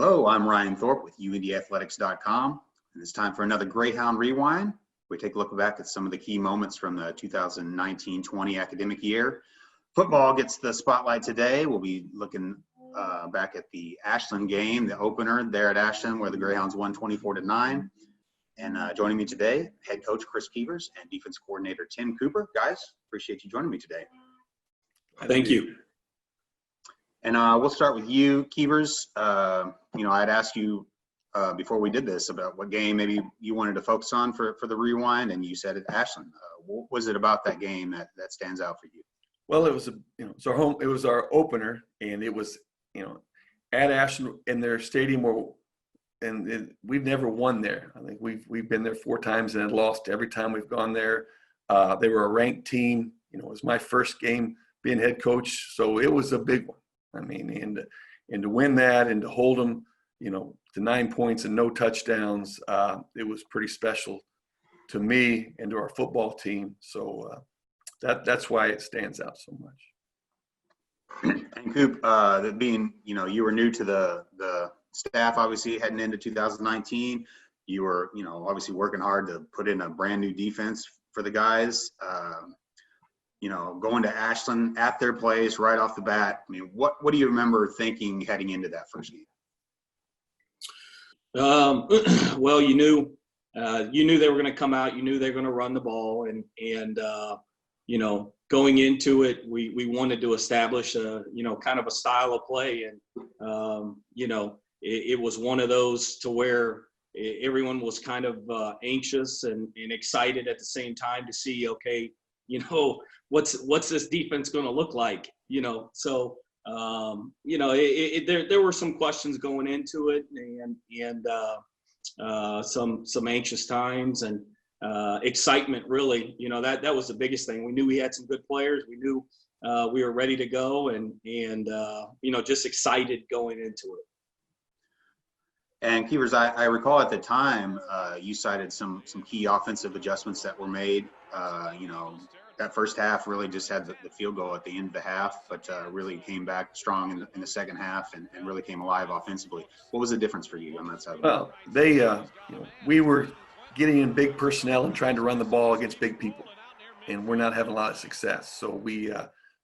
Hello, I'm Ryan Thorpe with UIndyathletics.com, and it's time for another Greyhound Rewind. We take a look back at some of the key moments from the 2019-20 academic year. Football gets the spotlight today. We'll be looking back at the Ashland game, the opener there at Ashland, where the Greyhounds won 24-9. And joining me today, head coach Chris Keevers and defense coordinator Tim Cooper. Guys, appreciate you joining me today. Thank you. And we'll start with you, Keevers. I'd asked you before we did this about what game maybe you wanted to focus on for the rewind, and you said at Ashland. What was it about that game that stands out for you? Well, it was it was our opener, and it was at Ashland in their stadium and we've never won there. I think we've been there 4 times and had lost every time we've gone there. They were a ranked team. It was my first game being head coach, so it was a big one. I mean, and to win that and to hold them, to 9 points and no touchdowns, it was pretty special to me and to our football team. So that's why it stands out so much. And Coop, being you were new to the staff, obviously heading into 2019. You were obviously working hard to put in a brand new defense for the guys. Going to Ashland at their place right off the bat. I mean, what do you remember thinking heading into that first game? Well, you knew they were going to come out. You knew they were going to run the ball, and going into it, we wanted to establish kind of a style of play, and it was one of those to where everyone was kind of anxious and excited at the same time to see, okay, what's this defense going to look like? So there were some questions going into it, and some anxious times and excitement. Really, that was the biggest thing. We knew we had some good players. We knew we were ready to go, and just excited going into it. And Keevers, I recall at the time you cited some key offensive adjustments that were made. That first half really just had the field goal at the end of the half, but really came back strong in the second half and really came alive offensively. What was the difference for you on that side? Well, we were getting in big personnel and trying to run the ball against big people, and we're not having a lot of success. So we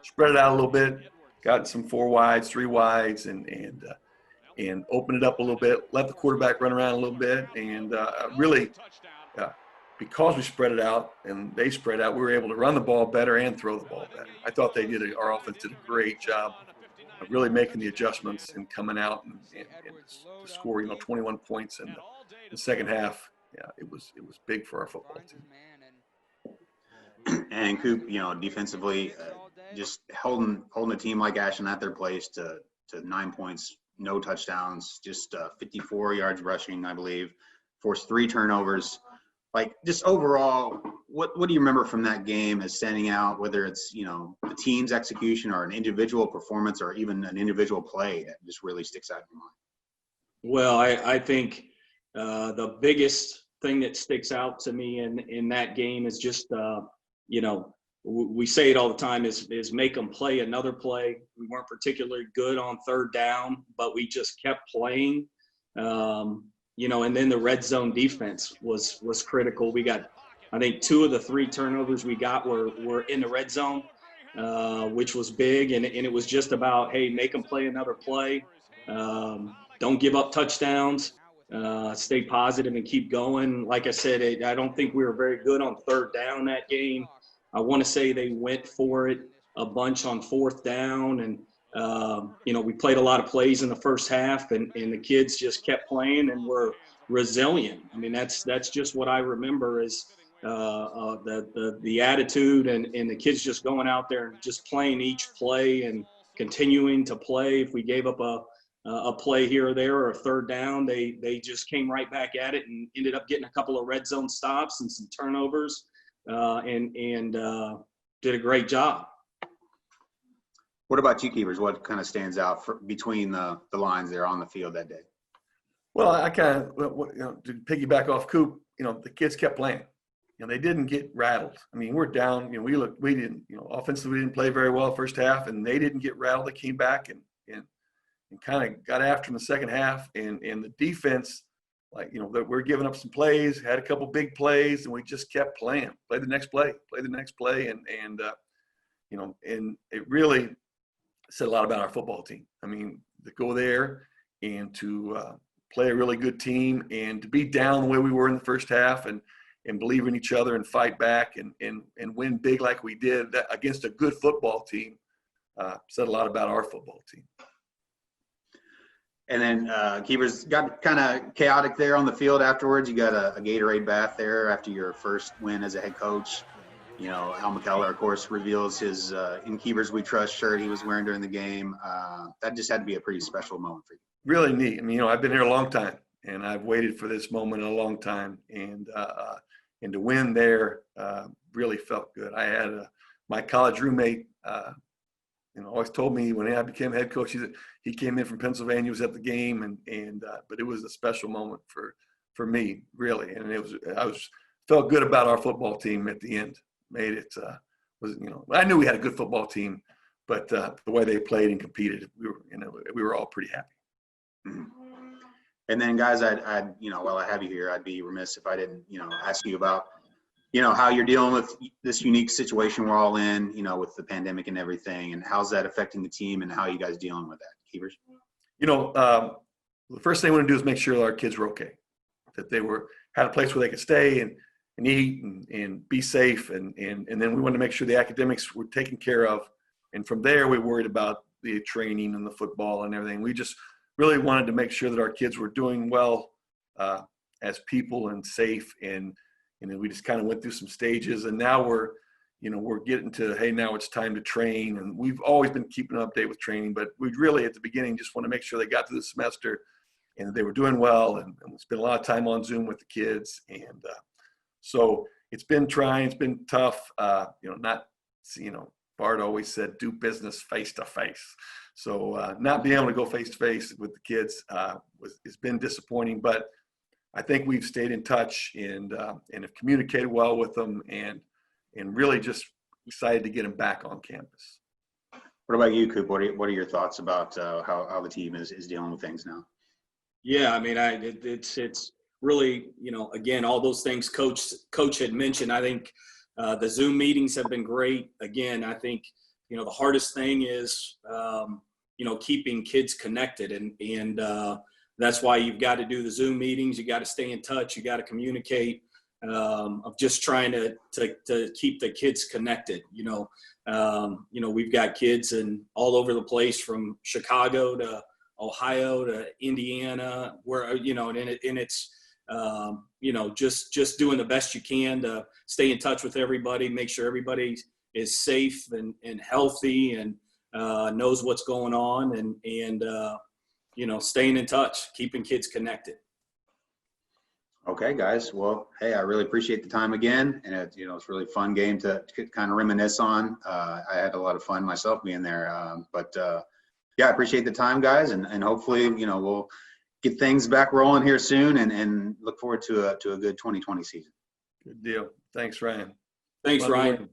spread it out a little bit, got some 4 wides, 3 wides, and opened it up a little bit, let the quarterback run around a little bit, and really because we spread it out and they spread out, we were able to run the ball better and throw the ball better. I thought our offense did a great job of really making the adjustments and coming out and to score, 21 points in the second half. Yeah, it was big for our football team. And Coop, defensively, just holding a team like Ashland at their place to 9 points, no touchdowns, just 54 yards rushing, I believe, forced 3 turnovers. Like, just overall, what do you remember from that game as standing out, whether it's, the team's execution or an individual performance or even an individual play that just really sticks out in your mind? Well, I think the biggest thing that sticks out to me in that game is just, we say it all the time is make them play another play. We weren't particularly good on third down, but we just kept playing. And then the red zone defense was critical. We got, I think, 2 of the 3 turnovers we got were in the red zone, which was big. And it was just about, hey, make them play another play. Don't give up touchdowns. Stay positive and keep going. Like I said, I don't think we were very good on third down that game. I want to say they went for it a bunch on 4th down, and we played a lot of plays in the first half, and the kids just kept playing and were resilient. I mean, that's just what I remember is the attitude and the kids just going out there and just playing each play and continuing to play. If we gave up a play here or there or a third down, they just came right back at it and ended up getting a couple of red zone stops and some turnovers, and did a great job. What about you, Keevers? What kind of stands out between the lines there on the field that day? Well, I kind of, to piggyback off Coop, the kids kept playing. They didn't get rattled. I mean, we're down. We didn't. Offensively, we didn't play very well first half, and they didn't get rattled. They came back and and kind of got after in the second half. And the defense, like, that we're giving up some plays, had a couple big plays, and we just kept playing. Play the next play, and it really said a lot about our football team. I mean, to go there and to play a really good team and to be down the way we were in the first half and believe in each other and fight back and win big like we did against a good football team said a lot about our football team. And then Keevers got kind of chaotic there on the field afterwards. You got a Gatorade bath there after your first win as a head coach. Al McKellar, of course, reveals his "In Keevers We Trust" shirt he was wearing during the game. That just had to be a pretty special moment for you. Really neat. I mean, I've been here a long time, and I've waited for this moment a long time, and to win there really felt good. I had my college roommate, always told me when I became head coach, he came in from Pennsylvania, was at the game, but it was a special moment for me, really, and felt good about our football team at the end. Made it I knew we had a good football team, but the way they played and competed, we were all pretty happy. Mm-hmm. And then, guys, while I have you here, I'd be remiss if I didn't, ask you about, how you're dealing with this unique situation we're all in, with the pandemic and everything, and how's that affecting the team, and how are you guys dealing with that, Keevers? The first thing we want to do is make sure that our kids were okay, that they had a place where they could stay and eat and be safe, and then we wanted to make sure the academics were taken care of, and from there we worried about the training and the football and everything. We just really wanted to make sure that our kids were doing well as people and safe, and then we just kind of went through some stages, and now we're getting to, hey, now it's time to train, and we've always been keeping up to date with training, but we really at the beginning just want to make sure they got through the semester and they were doing well, and we spent a lot of time on Zoom with the kids, and so it's been trying, it's been tough, Bart always said, do business face to face. So not being able to go face to face with the kids has been disappointing, but I think we've stayed in touch and have communicated well with them, and really just excited to get them back on campus. What about you, Coop? What are your thoughts about how the team is dealing with things now? Yeah, I mean, it's really, again, all those things Coach had mentioned. I think the Zoom meetings have been great. Again, I think, the hardest thing is, keeping kids connected, and that's why you've got to do the Zoom meetings. You got to stay in touch. You got to communicate. Of just trying to keep the kids connected. We've got kids all over the place, from Chicago to Ohio to Indiana, where it's just doing the best you can to stay in touch with everybody, make sure everybody is safe and healthy and knows what's going on, and staying in touch, keeping kids connected. Okay, guys. Well, hey, I really appreciate the time again, and it's a really fun game to kind of reminisce on. I had a lot of fun myself being there, I appreciate the time, guys, and hopefully we'll get things back rolling here soon, and look forward to a good 2020 season. Good deal. Thanks, Ryan. Thanks, Ryan.